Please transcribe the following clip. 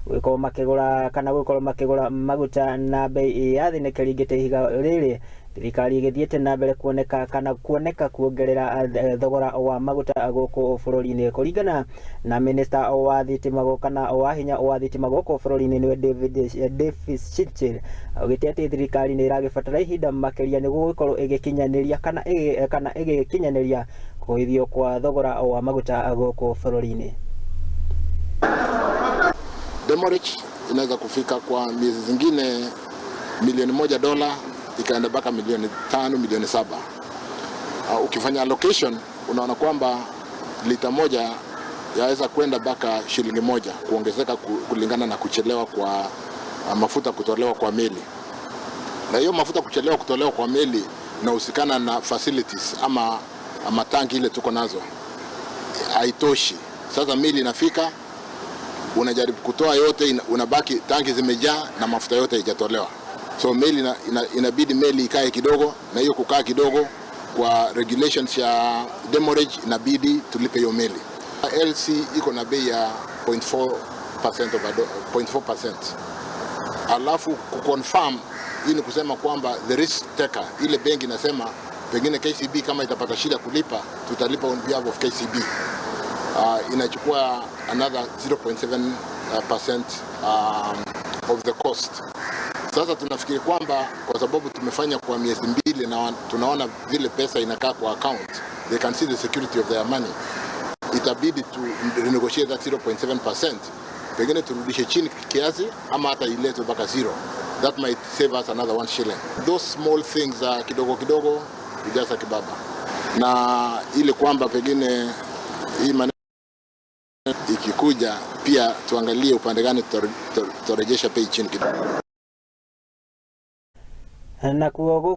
gukorwo makigura kana gukorwo makigura maguta na bei ya thĩ nĩ kĩringĩte ihiga rĩrĩ. Thirikari igĩthiĩte na mbere kuoneka kuongerera thogora wa maguta gũkũ bũrũri-inĩ. Kũringana na minista wa thitima kana wa hinya wa thitima gũkũ bũrũri-inĩ nĩwe David Chirchir, augĩte atĩ thirikari nĩ ĩragĩbatara ihinda makĩria nĩguo gũkorwo ĩgĩkinyanĩria kana ĩgĩkinyanĩria kũhithio kwa thogora wa maguta gũkũ bũrũri-inĩ. Demorage inaweza kufika kwa miezi zingine milioni $1 ikaenda mpaka milioni 5, milioni 7. Ukifanya allocation unaona kwamba lita moja yaweza kwenda mpaka shilingi 1 kuongezeka kulingana na kuchelewa kwa mafuta kutolewa kwa meli. Na hiyo mafuta kuchelewa kutolewa kwa meli inahusikana na facilities ama tanki ile tuko nazo haitoshi. Sasa meli inafika, unajaribu kutoa yote, unabaki tanki zimejaa na mafuta yote haijatolewa. So meli inabidi meli ikae kidogo, na hiyo kukaa kidogo kwa regulations ya demurrage inabidi tulipe hiyo meli. LC iko na bei ya 0.4%. Alafu kuconfirm hii ni kusema kwamba the risk taker, ile benki inasema pengine KCB kama itapata shida kulipa, tutalipa on behalf of KCB. Inachukua another 0.7% of the cost. Sasa tunafikiri kwamba kwa sababu tumefanya kwa miezi 2 na tunaona vile pesa inakaa kwa account, they can see the security of their money, itabidi to renegotiate that 0.7%, pengine turudishe chini kiasi ama hata iletwe mpaka 0. That might save us another 1 shilling. Those small things kidogo kidogo hujaza kibaba, na ile kwamba pengine hii maneno ikikuja pia tuangalie upande gani tutarejesha bei chini kidogo. Na